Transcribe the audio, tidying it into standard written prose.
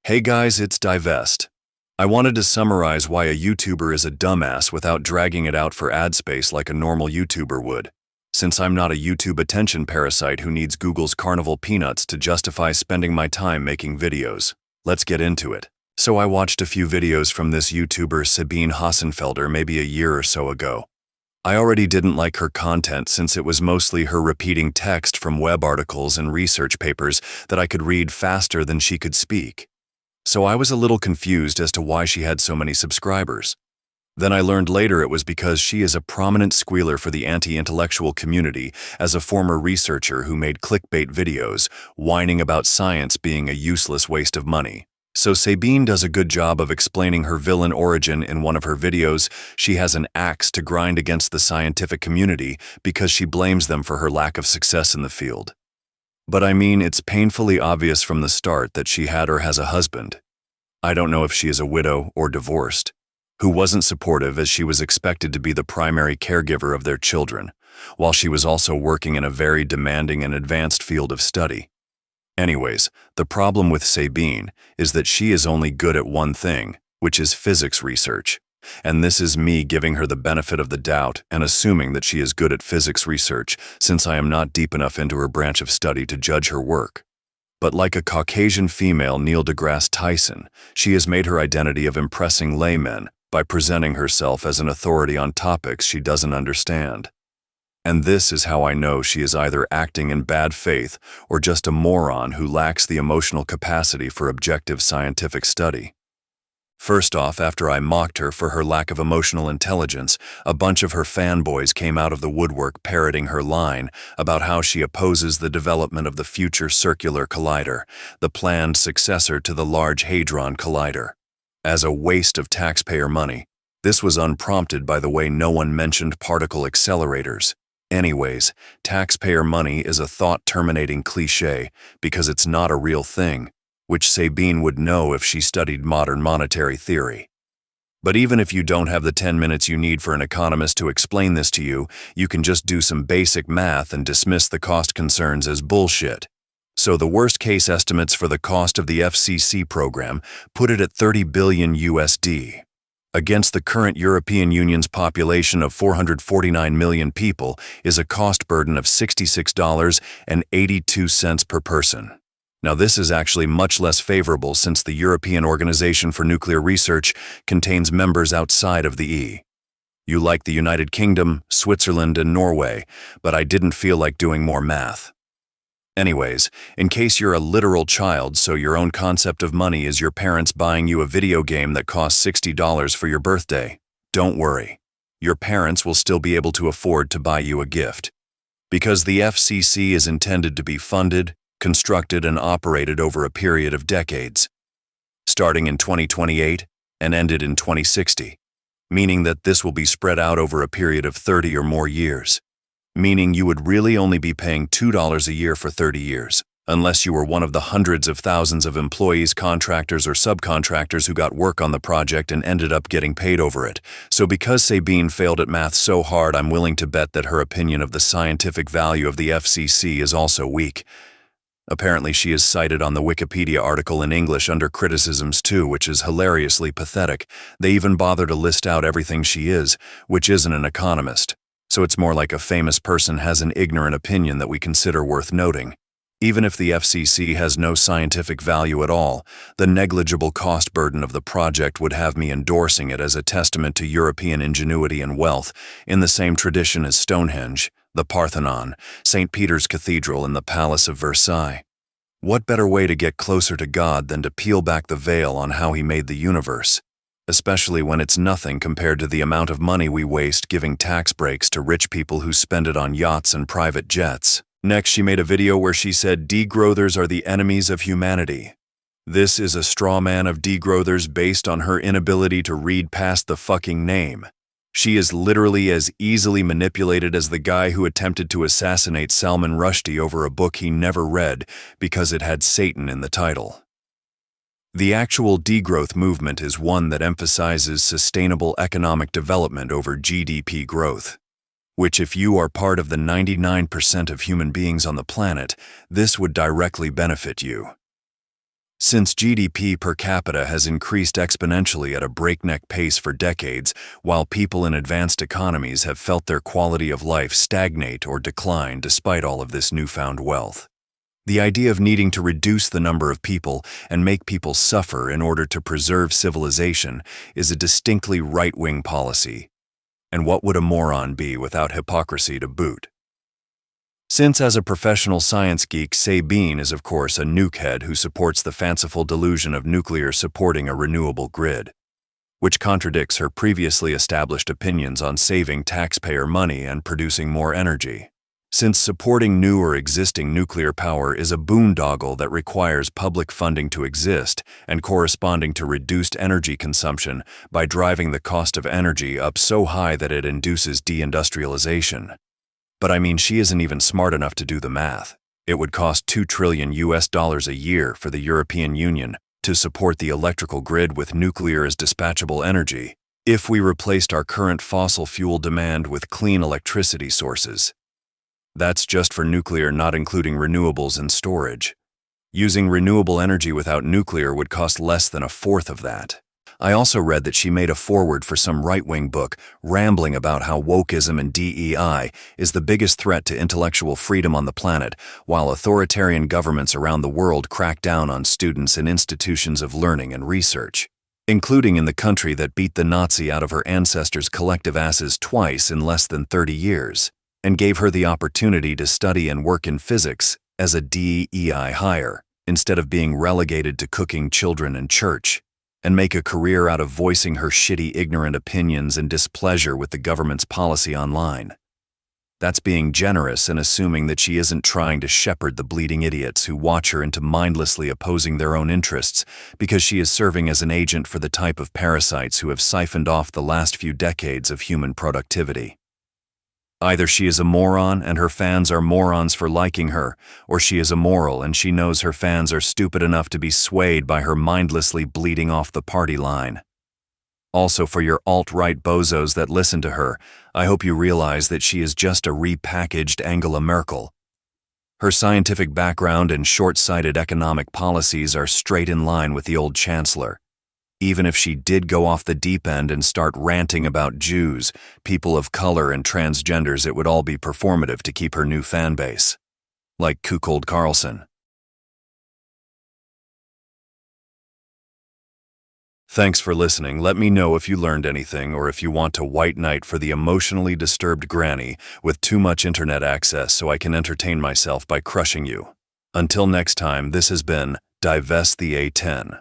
Hey guys, it's Divest. I wanted to summarize why a YouTuber is a dumbass without dragging it out for ad space like a normal YouTuber would. Since I'm not a YouTube attention parasite who needs Google's carnival peanuts to justify spending my time making videos, let's get into it. So I watched a few videos from this YouTuber Sabine Hossenfelder maybe a year or so ago. I already didn't like her content since it was mostly her repeating text from web articles and research papers that I could read faster than she could speak. So I was a little confused as to why she had so many subscribers. Then I learned later it was because she is a prominent squealer for the anti-intellectual community as a former researcher who made clickbait videos, whining about science being a useless waste of money. So Sabine does a good job of explaining her villain origin in one of her videos. She has an axe to grind against the scientific community because she blames them for her lack of success in the field. But I mean, it's painfully obvious from the start that she had or has a husband. I don't know if she is a widow or divorced, who wasn't supportive as she was expected to be the primary caregiver of their children, while she was also working in a very demanding and advanced field of study. Anyways, the problem with Sabine is that she is only good at one thing, which is physics research. And this is me giving her the benefit of the doubt and assuming that she is good at physics research since I am not deep enough into her branch of study to judge her work. But like a Caucasian female Neil deGrasse Tyson, she has made her identity of impressing laymen by presenting herself as an authority on topics she doesn't understand. And this is how I know she is either acting in bad faith or just a moron who lacks the emotional capacity for objective scientific study. First off, after I mocked her for her lack of emotional intelligence, a bunch of her fanboys came out of the woodwork parroting her line about how she opposes the development of the Future Circular Collider, the planned successor to the Large Hadron Collider, as a waste of taxpayer money. This was unprompted by the way no one mentioned particle accelerators. Anyways, taxpayer money is a thought-terminating cliché because it's not a real thing, which Sabine would know if she studied modern monetary theory. But even if you don't have the 10 minutes you need for an economist to explain this to you, you can just do some basic math and dismiss the cost concerns as bullshit. So the worst-case estimates for the cost of the FCC program put it at 30 billion USD. Against the current European Union's population of 449 million people is a cost burden of $66.82 per person. Now this is actually much less favorable since the European Organization for Nuclear Research contains members outside of the EU. You like the United Kingdom, Switzerland, and Norway, but I didn't feel like doing more math. Anyways, in case you're a literal child, so your own concept of money is your parents buying you a video game that costs $60 for your birthday, don't worry. Your parents will still be able to afford to buy you a gift. Because the FCC is intended to be funded, constructed, and operated over a period of decades, starting in 2028 and ended in 2060, meaning that this will be spread out over a period of 30 or more years. Meaning you would really only be paying $2 a year for 30 years, unless you were one of the hundreds of thousands of employees, contractors, or subcontractors who got work on the project and ended up getting paid over it. So because Sabine failed at math so hard, I'm willing to bet that her opinion of the scientific value of the FCC is also weak. Apparently she is cited on the Wikipedia article in English under criticisms too, which is hilariously pathetic. They even bother to list out everything she is, which isn't an economist. So it's more like a famous person has an ignorant opinion that we consider worth noting. Even if the FCC has no scientific value at all, the negligible cost burden of the project would have me endorsing it as a testament to European ingenuity and wealth, in the same tradition as Stonehenge, the Parthenon, St. Peter's Cathedral, and the Palace of Versailles. What better way to get closer to God than to peel back the veil on how He made the universe? Especially when it's nothing compared to the amount of money we waste giving tax breaks to rich people who spend it on yachts and private jets. Next, she made a video where she said degrowthers are the enemies of humanity. This is a straw man of degrowthers based on her inability to read past the fucking name. She is literally as easily manipulated as the guy who attempted to assassinate Salman Rushdie over a book he never read because it had Satan in the title. The actual degrowth movement is one that emphasizes sustainable economic development over GDP growth, which if you are part of the 99% of human beings on the planet, this would directly benefit you. Since GDP per capita has increased exponentially at a breakneck pace for decades, while people in advanced economies have felt their quality of life stagnate or decline despite all of this newfound wealth. The idea of needing to reduce the number of people and make people suffer in order to preserve civilization is a distinctly right-wing policy. And what would a moron be without hypocrisy to boot? Since as a professional science geek, Sabine is of course a nukehead who supports the fanciful delusion of nuclear supporting a renewable grid, which contradicts her previously established opinions on saving taxpayer money and producing more energy. Since supporting new or existing nuclear power is a boondoggle that requires public funding to exist and corresponding to reduced energy consumption by driving the cost of energy up so high that it induces deindustrialization. But I mean, she isn't even smart enough to do the math. It would cost $2 trillion a year for the European Union to support the electrical grid with nuclear as dispatchable energy if we replaced our current fossil fuel demand with clean electricity sources. That's just for nuclear, not including renewables and storage. Using renewable energy without nuclear would cost less than a fourth of that. I also read that she made a foreword for some right-wing book rambling about how wokeism and DEI is the biggest threat to intellectual freedom on the planet, while authoritarian governments around the world crack down on students and institutions of learning and research, including in the country that beat the Nazi out of her ancestors' collective asses twice in less than 30 years, and gave her the opportunity to study and work in physics as a DEI hire, instead of being relegated to cooking children in church, and make a career out of voicing her shitty, ignorant opinions and displeasure with the government's policy online. That's being generous and assuming that she isn't trying to shepherd the bleeding idiots who watch her into mindlessly opposing their own interests because she is serving as an agent for the type of parasites who have siphoned off the last few decades of human productivity. Either she is a moron and her fans are morons for liking her, or she is immoral and she knows her fans are stupid enough to be swayed by her mindlessly bleeding off the party line. Also, for your alt-right bozos that listen to her, I hope you realize that she is just a repackaged Angela Merkel. Her scientific background and short-sighted economic policies are straight in line with the old chancellor. Even if she did go off the deep end and start ranting about Jews, people of color, and transgenders, it would all be performative to keep her new fan base. Like Kuckold Carlson. Thanks for listening. Let me know if you learned anything or if you want to white knight for the emotionally disturbed granny with too much internet access so I can entertain myself by crushing you. Until next time, this has been Divest the A10.